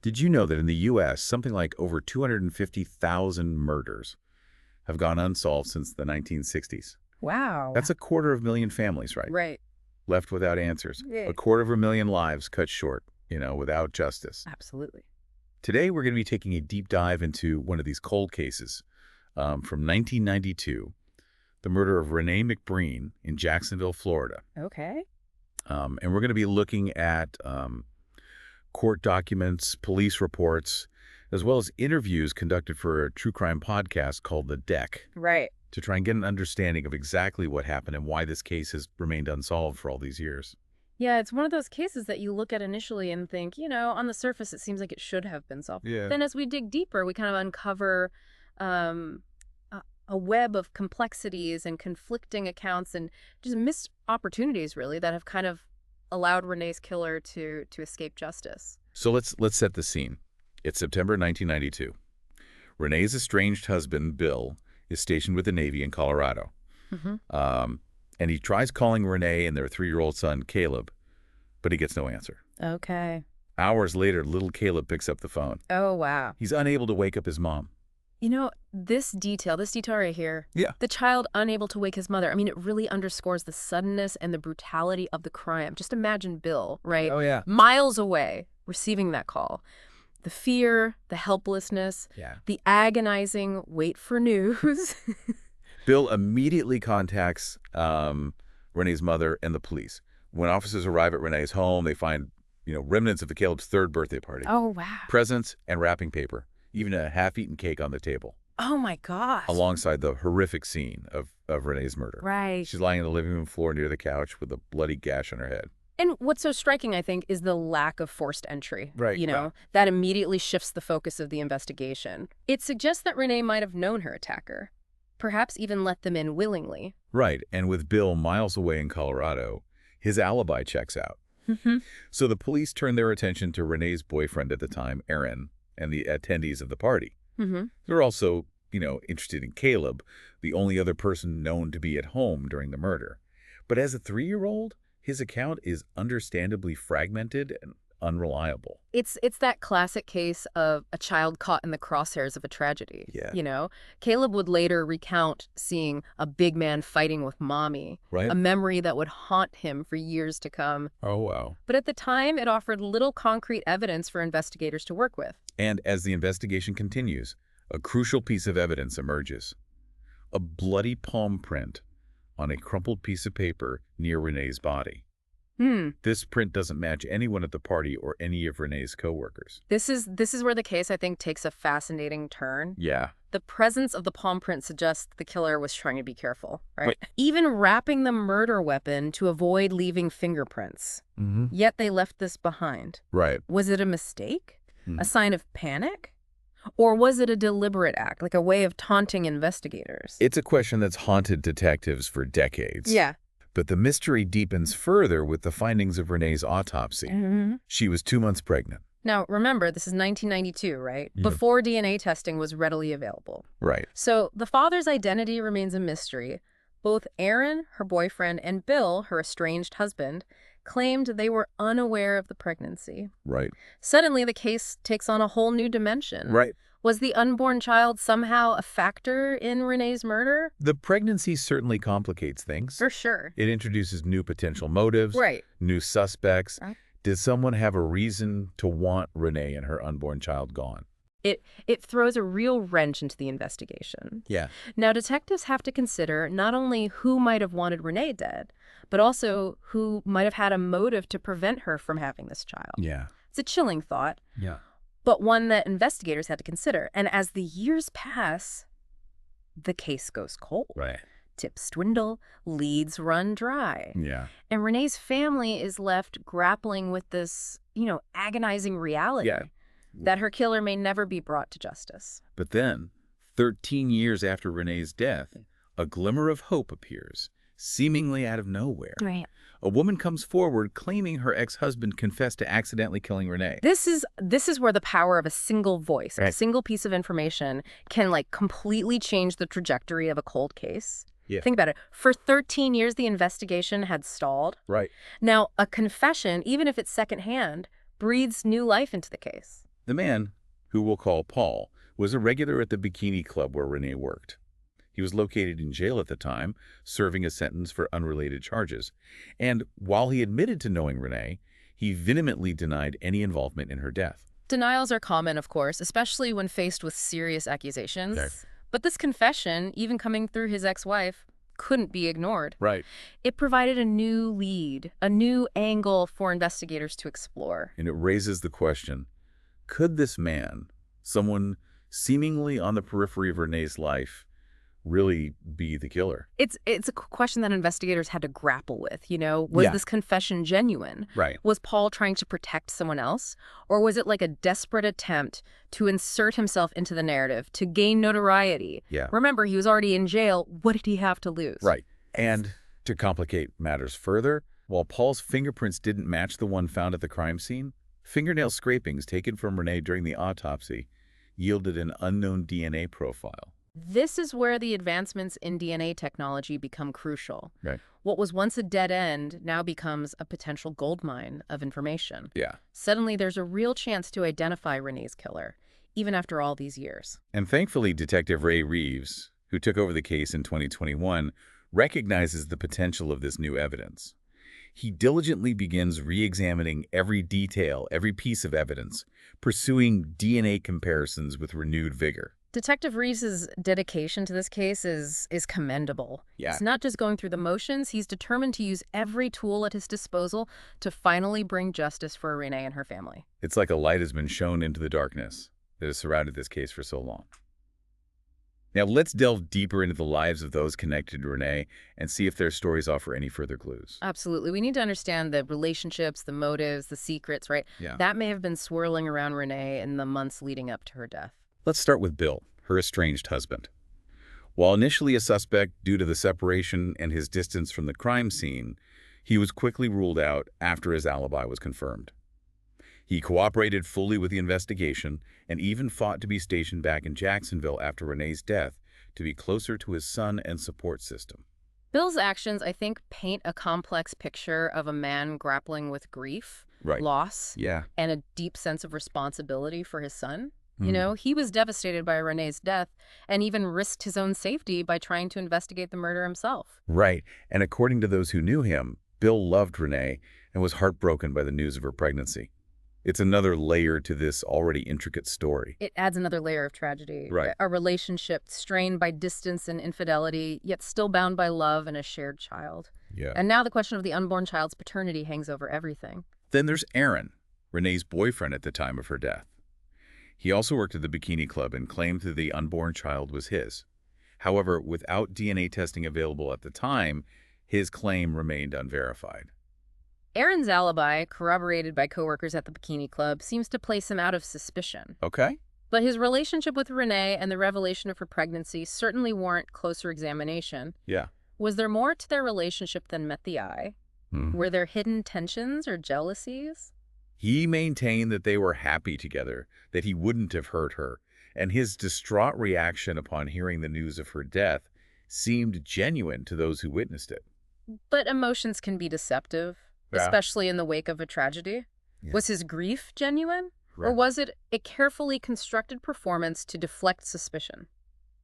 Did you know that in the U.S., something like over 250,000 murders have gone unsolved since the 1960s? Wow. That's 250,000 families, right? Right. Left without answers. Yeah. 250,000 lives cut short, without justice. Absolutely. Today, we're going to be taking a deep dive into one of these cold cases from 1992, the murder of Renee McBrreen in Jacksonville, Florida. Okay. And we're going to be looking at court documents, police reports, as well as interviews conducted for a true crime podcast called The Deck. Right. To try and get an understanding of exactly what happened and why this case has remained unsolved for all these years. Yeah, it's one of those cases that you look at initially and think, on the surface, it seems like it should have been solved. Yeah. Then as we dig deeper, we kind of uncover a web of complexities and conflicting accounts and just missed opportunities, really, that have kind of allowed Renee's killer to escape justice. So let's set the scene. It's September 1992. Renee's estranged husband, Bill, is stationed with the Navy in Colorado. Mm-hmm. And he tries calling Renee and their 3-year-old son, Caleb, but he gets no answer. Okay. Hours later, little Caleb picks up the phone. Oh, wow. He's unable to wake up his mom. This detail right here, Yeah. the child unable to wake his mother, it really underscores the suddenness and the brutality of the crime. Just imagine Bill, right? Oh, yeah. Miles away, receiving that call. The fear, the helplessness, the agonizing wait for news. Bill immediately contacts Renee's mother and the police. When officers arrive at Renee's home, they find, remnants of Caleb's 3rd birthday party. Oh, wow. Presents and wrapping paper, even a half-eaten cake on the table. Oh, my gosh. Alongside the horrific scene of Renee's murder. Right. She's lying on the living room floor near the couch with a bloody gash on her head. And what's so striking, I think, is the lack of forced entry. Right. That immediately shifts the focus of the investigation. It suggests that Renee might have known her attacker, perhaps even let them in willingly. Right. And with Bill miles away in Colorado, his alibi checks out. Mm-hmm. So the police turn their attention to Renee's boyfriend at the time, Aaron, and the attendees of the party. Mm-hmm. They're also, interested in Caleb, the only other person known to be at home during the murder. But as a 3-year-old, his account is understandably fragmented and unreliable. It's that classic case of a child caught in the crosshairs of a tragedy. Yeah. Caleb would later recount seeing a big man fighting with mommy, Right. a memory that would haunt him for years to come. Oh, wow. But at the time, it offered little concrete evidence for investigators to work with. And as the investigation continues, a crucial piece of evidence emerges. A bloody palm print on a crumpled piece of paper near Renee's body. This print doesn't match anyone at the party or any of Renee's coworkers. This is where the case, I think, takes a fascinating turn. Yeah. The presence of the palm print suggests the killer was trying to be careful, right? Even wrapping the murder weapon to avoid leaving fingerprints. Mm-hmm. Yet they left this behind. Right. Was it a mistake? A sign of panic? Or was it a deliberate act, like a way of taunting investigators? It's a question that's haunted detectives for decades. Yeah. But the mystery deepens further with the findings of Renee's autopsy. Mm-hmm. She was 2 months pregnant. Now, remember, this is 1992, right? Yeah. Before DNA testing was readily available. Right. So the father's identity remains a mystery. Both Aaron, her boyfriend, and Bill, her estranged husband, claimed they were unaware of the pregnancy. Right. Suddenly, the case takes on a whole new dimension. Right. Was the unborn child somehow a factor in Renee's murder? The pregnancy certainly complicates things. For sure. It introduces new potential motives, Right. new suspects. Right. Did someone have a reason to want Renee and her unborn child gone? It throws a real wrench into the investigation. Yeah. Now, detectives have to consider not only who might have wanted Renee dead, but also who might have had a motive to prevent her from having this child. Yeah. It's a chilling thought, Yeah. but one that investigators had to consider. And as the years pass, the case goes cold. Right. Tips dwindle, leads run dry. Yeah. And Renee's family is left grappling with this, agonizing reality. Yeah. That her killer may never be brought to justice. But then, 13 years after Renee's death, a glimmer of hope appears, seemingly out of nowhere. Right. A woman comes forward claiming her ex-husband confessed to accidentally killing Renee. This is where the power of a single voice, Right. a single piece of information can completely change the trajectory of a cold case. Yeah. Think about it. For 13 years, the investigation had stalled. Right. Now, a confession, even if it's secondhand, breathes new life into the case. The man, who we'll call Paul, was a regular at the bikini club where Renee worked. He was located in jail at the time, serving a sentence for unrelated charges. And while he admitted to knowing Renee, he vehemently denied any involvement in her death. Denials are common, of course, especially when faced with serious accusations. Okay. But this confession, even coming through his ex-wife, couldn't be ignored. Right. It provided a new lead, a new angle for investigators to explore. And it raises the question, could this man, someone seemingly on the periphery of Renee's life, really be the killer? It's a question that investigators had to grapple with, Was Yeah. this confession genuine? Right. Was Paul trying to protect someone else? Or was it like a desperate attempt to insert himself into the narrative, to gain notoriety? Yeah. Remember, he was already in jail. What did he have to lose? Right. And to complicate matters further, while Paul's fingerprints didn't match the one found at the crime scene, fingernail scrapings taken from Renee during the autopsy yielded an unknown DNA profile. This is where the advancements in DNA technology become crucial. Right. What was once a dead end now becomes a potential goldmine of information. Yeah. Suddenly, there's a real chance to identify Renee's killer, even after all these years. And thankfully, Detective Ray Reeves, who took over the case in 2021, recognizes the potential of this new evidence. He diligently begins re-examining every detail, every piece of evidence, pursuing DNA comparisons with renewed vigor. Detective Reeves' dedication to this case is commendable. Yeah. He's not just going through the motions, he's determined to use every tool at his disposal to finally bring justice for Renee and her family. It's like a light has been shown into the darkness that has surrounded this case for so long. Now let's delve deeper into the lives of those connected to Renee and see if their stories offer any further clues. Absolutely. We need to understand the relationships, the motives, the secrets, right? Yeah. That may have been swirling around Renee in the months leading up to her death. Let's start with Bill, her estranged husband. While initially a suspect due to the separation and his distance from the crime scene, he was quickly ruled out after his alibi was confirmed. He cooperated fully with the investigation and even fought to be stationed back in Jacksonville after Renee's death to be closer to his son and support system. Bill's actions, I think, paint a complex picture of a man grappling with grief, Right. loss, Yeah. and a deep sense of responsibility for his son. Hmm. He was devastated by Renee's death and even risked his own safety by trying to investigate the murder himself. Right. And according to those who knew him, Bill loved Renee and was heartbroken by the news of her pregnancy. It's another layer to this already intricate story. It adds another layer of tragedy. Right. A relationship strained by distance and infidelity, yet still bound by love and a shared child. Yeah. And now the question of the unborn child's paternity hangs over everything. Then there's Aaron, Renee's boyfriend at the time of her death. He also worked at the bikini club and claimed that the unborn child was his. However, without DNA testing available at the time, his claim remained unverified. Aaron's alibi, corroborated by coworkers at the bikini club, seems to place him out of suspicion. Okay. But his relationship with Renee and the revelation of her pregnancy certainly warrant closer examination. Yeah. Was there more to their relationship than met the eye? Mhm. Were there hidden tensions or jealousies? He maintained that they were happy together, that he wouldn't have hurt her, and his distraught reaction upon hearing the news of her death seemed genuine to those who witnessed it. But emotions can be deceptive, Yeah. especially in the wake of a tragedy. Yeah. Was his grief genuine? Or Right. was it a carefully constructed performance to deflect suspicion?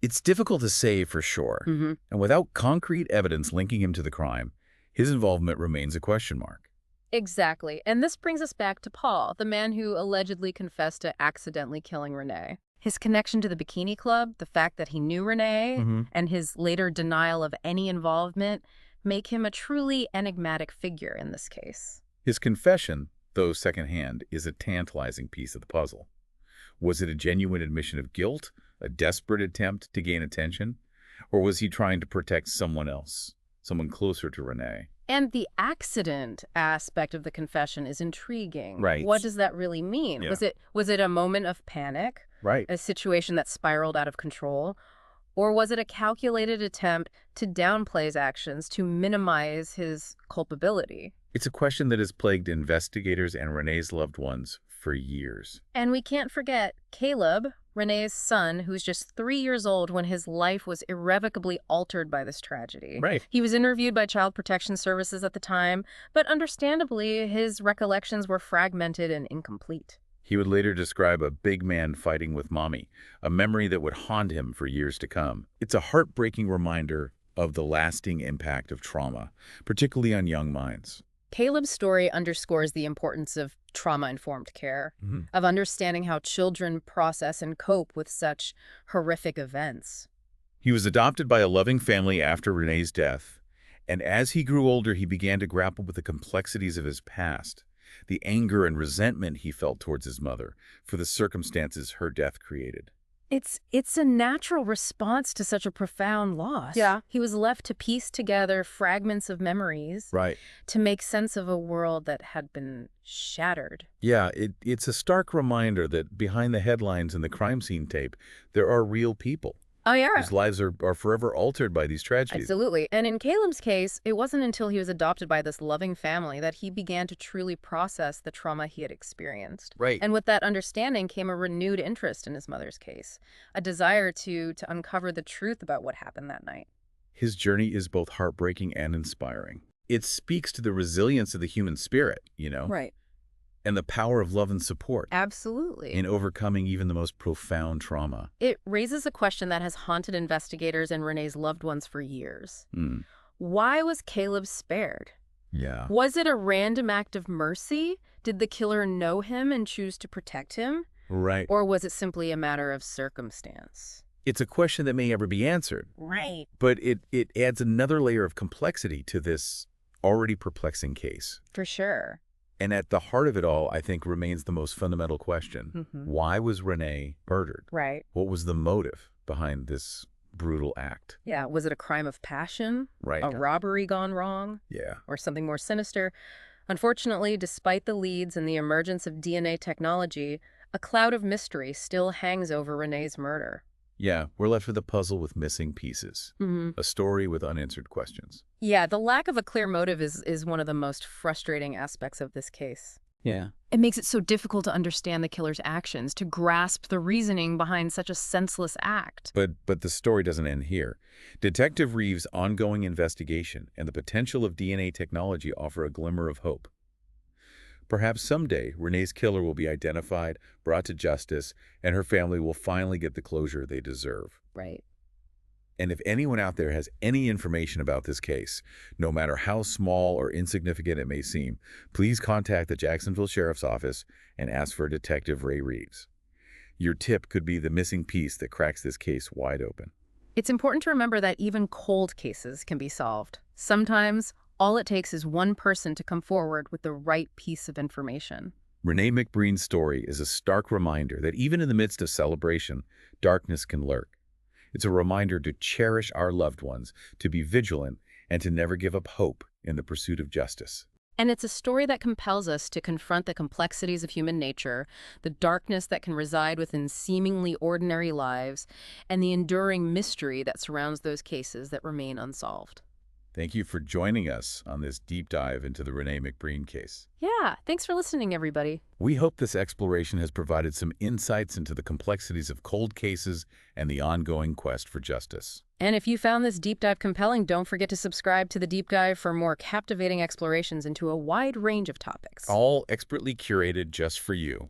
It's difficult to say for sure, Mm-hmm. and without concrete evidence linking him to the crime, his involvement remains a question mark. Exactly. And this brings us back to Paul, the man who allegedly confessed to accidentally killing Renee. His connection to the bikini club, the fact that he knew Renee, Mhm. and his later denial of any involvement make him a truly enigmatic figure in this case. His confession, though secondhand, is a tantalizing piece of the puzzle. Was it a genuine admission of guilt, a desperate attempt to gain attention, or was he trying to protect someone else, someone closer to Renee? And the accident aspect of the confession is intriguing. Right. What does that really mean? Yeah. Was it a moment of panic, Right. a situation that spiraled out of control? Or was it a calculated attempt to downplay his actions, to minimize his culpability? It's a question that has plagued investigators and Renee's loved ones for years. And we can't forget Caleb, Renee's son, who's just 3 years old when his life was irrevocably altered by this tragedy. Right. He was interviewed by Child Protection Services at the time, but understandably, his recollections were fragmented and incomplete. He would later describe a big man fighting with mommy, a memory that would haunt him for years to come. It's a heartbreaking reminder of the lasting impact of trauma, particularly on young minds. Caleb's story underscores the importance of trauma-informed care, of understanding how children process and cope with such horrific events. He was adopted by a loving family after Renee's death, and as he grew older, he began to grapple with the complexities of his past, the anger and resentment he felt towards his mother for the circumstances her death created. It's a natural response to such a profound loss. Yeah. He was left to piece together fragments of memories Right. to make sense of a world that had been shattered. Yeah, it's a stark reminder that behind the headlines and the crime scene tape, there are real people Oh, yeah. whose lives are forever altered by these tragedies. Absolutely. And in Caleb's case, it wasn't until he was adopted by this loving family that he began to truly process the trauma he had experienced. Right. And with that understanding came a renewed interest in his mother's case, a desire to uncover the truth about what happened that night. His journey is both heartbreaking and inspiring. It speaks to the resilience of the human spirit, Right. and the power of love and support Absolutely. in overcoming even the most profound trauma. It raises a question that has haunted investigators and Renee's loved ones for years. Why was Caleb spared? Yeah. Was it a random act of mercy? Did the killer know him and choose to protect him? Right. Or was it simply a matter of circumstance? It's a question that may never be answered, Right. but it adds another layer of complexity to this already perplexing case. For sure. And at the heart of it all, I think, remains the most fundamental question. Why was Renee murdered? Right. What was the motive behind this brutal act? Yeah. Was it a crime of passion? Right. A robbery gone wrong? Yeah. Or something more sinister? Unfortunately, despite the leads and the emergence of DNA technology, a cloud of mystery still hangs over Renee's murder. Yeah, we're left with a puzzle with missing pieces, a story with unanswered questions. Yeah, the lack of a clear motive is one of the most frustrating aspects of this case. Yeah. It makes it so difficult to understand the killer's actions, to grasp the reasoning behind such a senseless act. But the story doesn't end here. Detective Reeves' ongoing investigation and the potential of DNA technology offer a glimmer of hope. Perhaps someday, Renee's killer will be identified, brought to justice, and her family will finally get the closure they deserve. Right. And if anyone out there has any information about this case, no matter how small or insignificant it may seem, please contact the Jacksonville Sheriff's Office and ask for Detective Ray Reeves. Your tip could be the missing piece that cracks this case wide open. It's important to remember that even cold cases can be solved. Sometimes, all it takes is one person to come forward with the right piece of information. Renee McBrreen's story is a stark reminder that even in the midst of celebration, darkness can lurk. It's a reminder to cherish our loved ones, to be vigilant, and to never give up hope in the pursuit of justice. And it's a story that compels us to confront the complexities of human nature, the darkness that can reside within seemingly ordinary lives, and the enduring mystery that surrounds those cases that remain unsolved. Thank you for joining us on this deep dive into the Renee McBrreen case. Yeah, thanks for listening, everybody. We hope this exploration has provided some insights into the complexities of cold cases and the ongoing quest for justice. And if you found this deep dive compelling, don't forget to subscribe to the Deep Dive for more captivating explorations into a wide range of topics. All expertly curated just for you.